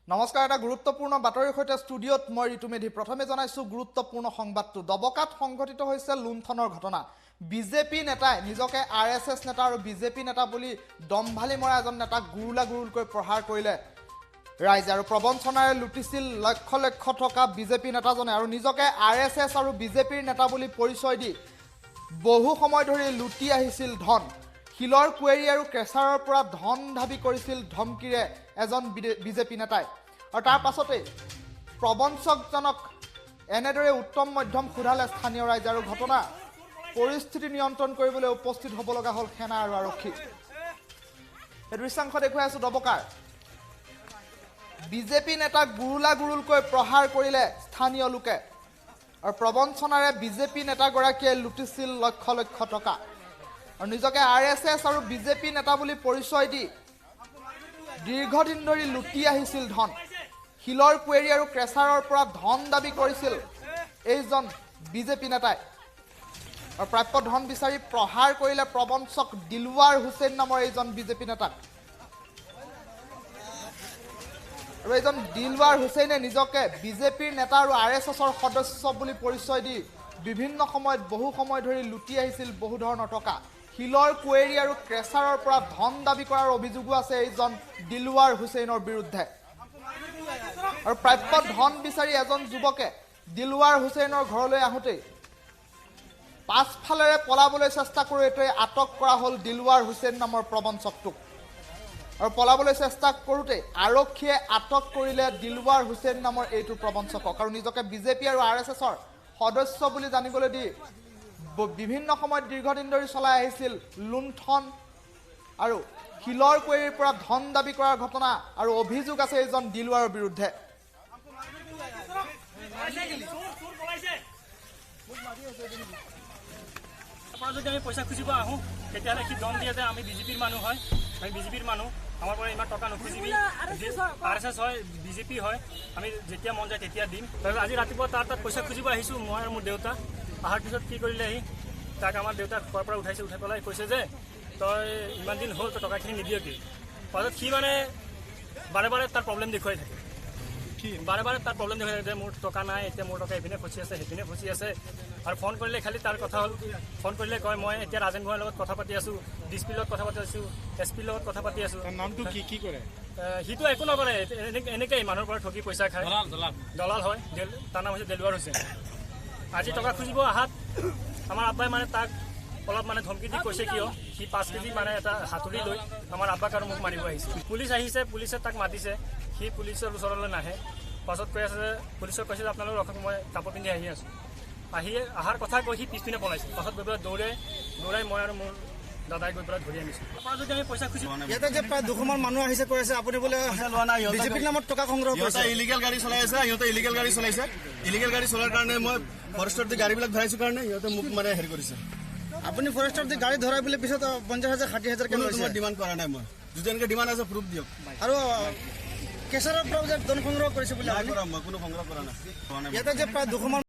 নমস্কাৰ, এটা গুৰুত্বপূৰ্ণ বাতৰিৰ সৈতে ষ্টুডিঅ'ত মই ঋতু মেধি। প্ৰথমে জনাইছোঁ গুৰুত্বপূৰ্ণ সংবাদটো। দবকাত সংঘটিত হৈছে লুণ্ঠনৰ ঘটনা। বিজেপি নেতাই নিজকে RSS নেতা আৰু বিজেপি নেতা বুলি দম্ভালি মৰা এজন নেতাক গুৰুলকৈ প্ৰহাৰ কৰিলে ৰাইজে আৰু প্ৰবঞ্চনাৰে লুটিছিল লক্ষ লক্ষ টকা বিজেপি নেতাজনে আৰু নিজকে RSS আৰু বিজেপিৰ নেতা বুলি পৰিচয় দি বহু সময় ধৰি লুটি আহিছিল ধন। শিলৰ কুৱেৰী আৰু কেঁচাৰৰ পৰা ধন দাবী কৰিছিল ধমকিৰে এজন বিজেপি নেতাই আৰু তাৰ পাছতে প্ৰবঞ্চকজনক এনেদৰে উত্তম মধ্যম সোধালে স্থানীয় ৰাইজে আৰু ঘটনা পৰিস্থিতি নিয়ন্ত্ৰণ কৰিবলৈ উপস্থিত হ'ব লগা হ'ল সেনা আৰু আৰক্ষী। এই দৃশ্যাংশ দেখুৱাই আছোঁ দবকাৰ। বিজেপি নেতাক গুৰুলকৈ প্ৰহাৰ কৰিলে স্থানীয় লোকে আৰু প্ৰবঞ্চনাৰে বিজেপি নেতাগৰাকীয়ে লুটিছিল লক্ষ লক্ষ টকা আৰু নিজকে RSS আৰু বিজেপি নেতা বুলি পৰিচয় দি দীৰ্ঘদিন ধৰি লুটি আহিছিল ধন। শিলৰ কুৱেৰী আৰু কেঁচাৰৰ পৰা ধন দাবী কৰিছিল এইজন বিজেপি নেতাই আৰু প্ৰাপ্য ধন বিচাৰি প্ৰহাৰ কৰিলে প্ৰবঞ্চক দিলৱাৰ হুছেইন নামৰ এইজন বিজেপি নেতাক। আৰু এইজন দিলৱাৰ হুছেইনে নিজকে বিজেপিৰ নেতা আৰু RSSৰ সদস্য বুলি পৰিচয় দি বিভিন্ন সময়ত বহু সময় ধৰি লুটি আহিছিল বহু ধৰণৰ টকা। শিলৰ কুৱেৰী আৰু কেঁচাৰৰ পৰা ধন দাবী কৰাৰ অভিযোগো আছে এইজন দিলৱাৰ হুছেইনৰ বিৰুদ্ধে। আৰু প্ৰাপ্য ধন বিচাৰি এজন যুৱকে দিলৱাৰ হুছেইনৰ ঘৰলৈ আহোঁতেই পাছফালেৰে পলাবলৈ চেষ্টা কৰোঁতে আটক কৰা হ'ল দিলৱাৰ হুছেইন নামৰ প্ৰবঞ্চকটোক আৰু পলাবলৈ চেষ্টা কৰোঁতে আৰক্ষীয়ে আটক কৰিলে দিলৱাৰ হুছেইন নামৰ এইটো প্ৰবঞ্চকক আৰু নিজকে বিজেপি আৰু RSSৰ সদস্য বুলি জানিবলৈ দি বিভিন্ন সময়ত দীৰ্ঘদিন ধৰি চলাই আহিছিল লুণ্ঠন আৰু শিলৰ কুৱেৰীৰ পৰা ধন দাবী কৰাৰ ঘটনা আৰু অভিযোগ আছে এইজন দিলৱাৰৰ বিৰুদ্ধে। যদি আমি পইচা খুজিব আহোঁ তেতিয়াহ'লে সি দম দিয়ে যে আমি বিজেপিৰ মানুহ হয়, আমি বিজেপিৰ মানুহ, আমাৰ পৰা ইমান টকা নুখুজিবি, RSS হয়, বিজেপি হয়, আমি যেতিয়া মন যায় তেতিয়া দিম। তাৰপিছত আজি ৰাতিপুৱা তাত পইচা খুজিব আহিছোঁ মই আৰু মোৰ দেউতা। অহাৰ পিছত কি কৰিলে সি তাক আমাৰ দেউতাক ঘৰৰ পৰা উঠাই পেলাই কৈছে যে তই ইমান দিন হ'ল তই টকাখিনি নিদিয় কি। পাছত সি মানে বাৰে তাৰ প্ৰব্লেম দেখুৱাই থাকে, বাৰে তাৰ প্ৰব্লেম দেখুৱাই থাকে যে মোৰ টকা নাই, এতিয়া মোৰ টকা এইপিনে ফচি আছে সেইপিনে ফচি আছে। আৰু ফোন কৰিলে খালি তাৰ কথা হ'ল, ফোন কৰিলে কয় মই এতিয়া ৰাজেন গোহাঁইৰ লগত কথা পাতি আছোঁ, DSP লগত কথা পাতি আছোঁ, SP লগত কথা পাতি আছোঁ। নামটো কি কৰে? সিটো একো নকৰে, এনেকেই মানুহৰ পৰা ঠগি পইচা খায়, দলাল হয়। তাৰ নাম হৈছে দিলৱাৰ হুছেইন। আজি টকা খুজিব আহাত আমাৰ আব্বাই মানে তাক অলপ মানে ধমকি দি কৈছে কিয় সি 5 কেজি মানে এটা হাতুৰি লৈ আমাৰ আব্বাক আৰু মোক মাৰিব আহিছে। পুলিচ আহিছে, পুলিচে তাক মাতিছে, সি পুলিচৰ ওচৰলৈ নাহে। পাছত কৈ আছে যে পুলিচক কৈছে যে আপোনালোক ৰখক, মই কাপোৰ পিন্ধি আহি আছোঁ। অহাৰ কথা কৈ সি পিছপিনে পলাইছে। পাছত গৈ পেলাই দৌৰাই মই আৰু মোৰ দাদাই গৈ পেলাই ধৰি আনিছোঁ। যদি আমি পইচা খুজিব ইয়াতে যে প্ৰায় 200মান মানুহ আহিছে কৈ আছে আপুনি বোলে বিজেপিৰ নামত টকা সংগ্ৰহ কৰিছে। ইলিগেল গাড়ী চলাই আছে, সিহঁতে ইলিগেল গাড়ী চলাইছে। ইলিগেল গাড়ী চলোৱাৰ কাৰণে মই ফৰেষ্টৰ দি গাড়ীবিলাক ধৰাইছোঁ কাৰণে সিহঁতে মোক মানে হেৰি কৰিছে। আপুনি ফৰেষ্টৰ দি গাড়ী ধৰাই বুলি পিছত 50,000 60,000 কে লৈছে। মই ডিমাণ্ড কৰা নাই, মই যদি এনেকৈ ডিমাণ্ড আছে প্ৰুফ দিয়ক। আৰু কেঁচাৰৰ পৰা যে ধন সংগ্ৰহ কৰিছে বুলি মই কোনো সংগ্ৰহ কৰা নাই। ইয়াতে যে প্ৰায় 200মান